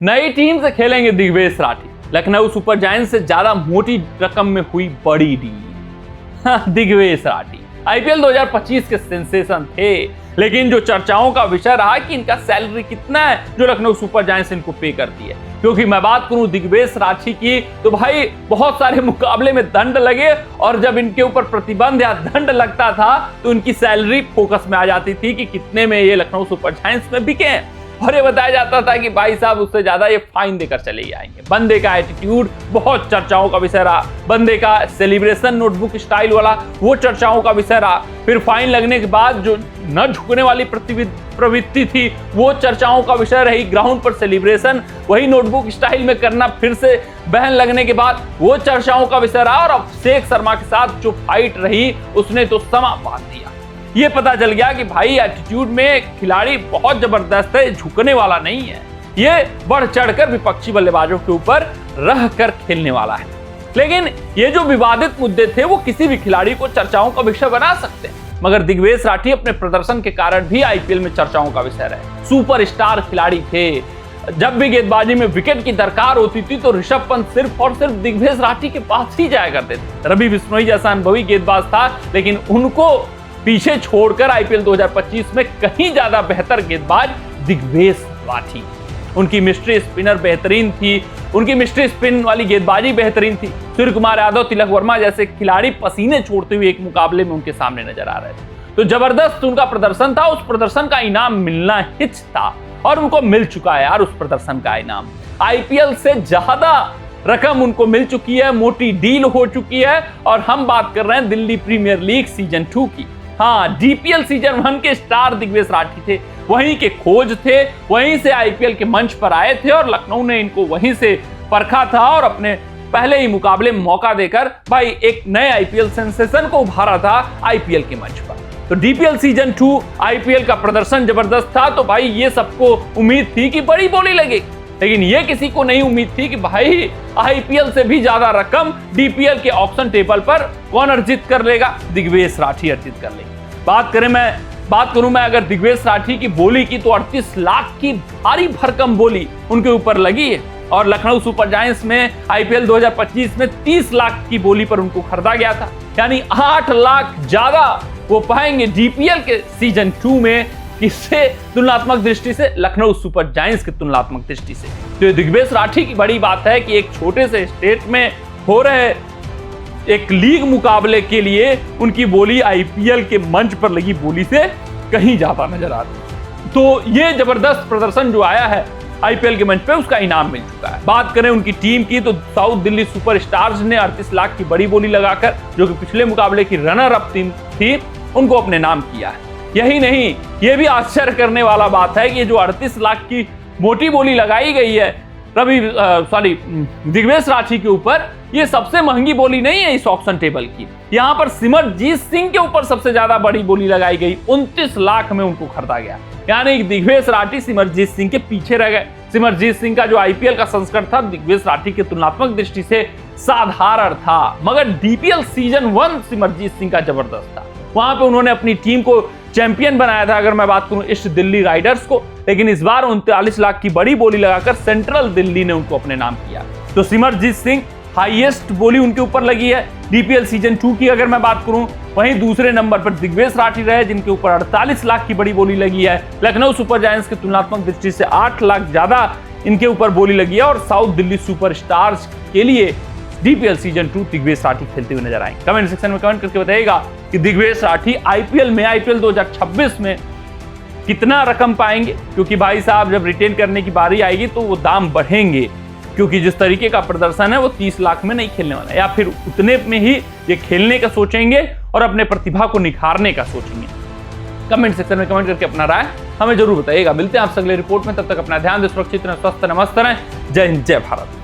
नई टीम से खेलेंगे दिग्वेश राठी। लखनऊ सुपर जायंट्स से ज्यादा मोटी रकम में हुई बड़ी डील। दिग्वेश राठी आईपीएल 2025 के सेंसेशन थे, लेकिन जो चर्चाओं का विषय रहा कि इनका सैलरी कितना है जो लखनऊ सुपर जायंट्स इनको पे करती है। क्योंकि मैं बात करूं दिग्वेश राठी की तो भाई बहुत सारे मुकाबले में दंड लगे और जब इनके ऊपर प्रतिबंध या दंड लगता था तो इनकी सैलरी फोकस में आ जाती थी कि कितने में ये लखनऊ सुपर जायंट्स में बिके हैं। और ये बताया जाता था कि भाई साहब उससे ज्यादा ये फाइन देकर चले ही आएंगे। बंदे का एटीट्यूड बहुत चर्चाओं का विषय रहा, बंदे का सेलिब्रेशन नोटबुक स्टाइल वाला वो चर्चाओं का विषय रहा। फिर फाइन लगने के बाद जो न झुकने वाली प्रवृत्ति थी वो चर्चाओं का विषय रही। ग्राउंड पर सेलिब्रेशन वही नोटबुक स्टाइल में करना फिर से बहन लगने के बाद वो चर्चाओं का विषय रहा। और अभिषेक शर्मा के साथ जो फाइट रही उसने तो समा बांध दिया। ये पता चल गया कि भाई एटीट्यूड में खिलाड़ी बहुत जबरदस्त है, झुकने वाला नहीं है, ये बढ़ चढ़कर विपक्षी बल्लेबाजों के ऊपर रह कर खेलने वाला है। लेकिन ये जो विवादित मुद्दे थे वो किसी भी खिलाड़ी को चर्चाओं का विषय बना सकते हैं, मगर दिग्वेश राठी अपने प्रदर्शन के कारण भी आईपीएल में चर्चाओं का विषय रहे। सुपरस्टार खिलाड़ी थे, जब भी गेंदबाजी में विकेट की दरकार होती थी तो ऋषभ पंत सिर्फ और सिर्फ दिग्वेश राठी के पास ही जाया करते थे। रवि बिश्नोई जैसा अनुभवी गेंदबाज था, लेकिन उनको पीछे छोड़कर आईपीएल 2025 में कहीं ज्यादा बेहतर गेंदबाज दिग्वेश राठी। उनकी मिस्ट्री स्पिनर बेहतरीन थी, उनकी मिस्ट्री स्पिन वाली गेंदबाजी बेहतरीन थी। सूर्य कुमार यादव, तिलक वर्मा जैसे खिलाड़ी पसीने छोड़ते हुए एक मुकाबले में उनके सामने नजर आ रहे थे। तो जबरदस्त उनका प्रदर्शन था, उस प्रदर्शन का इनाम मिलना हिच था और उनको मिल चुका है यार उस प्रदर्शन का इनाम। आईपीएल से ज्यादा रकम उनको मिल चुकी है, मोटी डील हो चुकी है। और हम बात कर रहे हैं दिल्ली प्रीमियर लीग सीजन 2 की। हाँ, डीपीएल सीजन 1 के स्टार दिग्वेश राठी थे, वहीं के खोज थे, वहीं से आईपीएल के मंच पर आए थे और लखनऊ ने इनको वहीं से परखा था और अपने पहले ही मुकाबले में मौका देकर भाई एक नए आईपीएल सेंसेशन को उभारा था आईपीएल के मंच पर। तो डीपीएल सीजन 2 आईपीएल का प्रदर्शन जबरदस्त था, तो भाई ये सबको उम्मीद थी कि बड़ी बोली लगेगी, लेकिन ये किसी को नहीं उम्मीद थी कि भाई आईपीएल से भी ज्यादा रकम डीपीएल के ऑक्शन टेबल पर कौन अर्जित कर लेगा, दिग्वेश राठी अर्जित कर लेगा। बात करूं मैं अगर दिग्वेश राठी की बोली की तो 38 लाख की भारी भरकम बोली उनके ऊपर लगी है और लखनऊ सुपर जायंट्स में आईपीएल 2025 में 30 लाख की बोली पर उनको खरीदा गया था। यानी 8 लाख ज्यादा वो पाएंगे डीपीएल के सीजन 2 में। किससे तुलनात्मक दृष्टि से? लखनऊ सुपर जायंट्स की तुलनात्मक दृष्टि से। तो ये दिग्वेश राठी की बड़ी बात है कि एक छोटे से स्टेट में हो रहे एक लीग मुकाबले के लिए उनकी बोली आईपीएल के मंच पर लगी बोली से कहीं ज्यादा नजर आती है। तो ये जबरदस्त प्रदर्शन जो आया है आईपीएल के मंच पे उसका इनाम मिल चुका है। बात करें उनकी टीम की तो साउथ दिल्ली सुपर स्टार्स ने 38 लाख की बड़ी बोली लगाकर, जो कि पिछले मुकाबले की रनर अप टीम थी, उनको अपने नाम किया है। यही नहीं, ये भी आश्चर्य करने वाला बात है कि जो 38 लाख की मोटी बोली लगाई गई है दिग्वेश राठी के ऊपर, ये सबसे महंगी बोली नहीं है इस ऑक्शन टेबल की। यहाँ पर सिमरजीत सिंह के ऊपर सबसे ज्यादा बड़ी बोली लगाई गई, 29 लाख में उनको खरीदा गया। यानी दिग्वेश राठी सिमरजीत सिंह के पीछे रह गए। सिमरजीत सिंह का जो आईपीएल का संस्करण था दिग्वेश राठी के तुलनात्मक दृष्टि से साधारण था, मगर डीपीएल सीजन 1 सिमरजीत सिंह का जबरदस्त था। वहां पे उन्होंने अपनी टीम को चैंपियन बनाया था, अगर मैं बात करूं ईस्ट दिल्ली राइडर्स को। लेकिन इस बार 39 लाख की बड़ी बोली लगाकर सेंट्रल दिल्ली ने उनको अपने नाम किया। तो सिमरजीत सिंह हाईएस्ट बोली उनके ऊपर लगी है डीपीएल सीजन 2 की अगर मैं बात करूं। वहीं दूसरे नंबर पर दिग्वेश राठी रहे जिनके ऊपर 48 लाख की बड़ी बोली लगी है। लखनऊ सुपर जायंट्स की तुलनात्मक दृष्टि से 8 लाख ज्यादा इनके ऊपर बोली लगी है। और साउथ दिल्ली सुपर स्टार्स के लिए डीपीएल सीजन 2 दिग्वेश राठी खेलते हुए नजर आएंगे। कमेंट सेक्शन में कमेंट करके बताइएगा कि दिग्वेश राठी आईपीएल 2026 में कितना रकम पाएंगे, क्योंकि भाई साहब जब रिटेन करने की बारी आएगी तो वो दाम बढ़ेंगे, क्योंकि जिस तरीके का प्रदर्शन है वो 30 लाख में नहीं खेलने वाला, या फिर उतने में ही ये खेलने का सोचेंगे और अपने प्रतिभा को निखारने का सोचेंगे। कमेंट सेक्शन में कमेंट करके अपना राय हमें जरूर बताइएगा। मिलते हैं आपसे अगले रिपोर्ट में, तब तक अपना ध्यान दें, सुरक्षित रहें, स्वस्थ रहें, मस्त रहें। जय हिंद, जय भारत।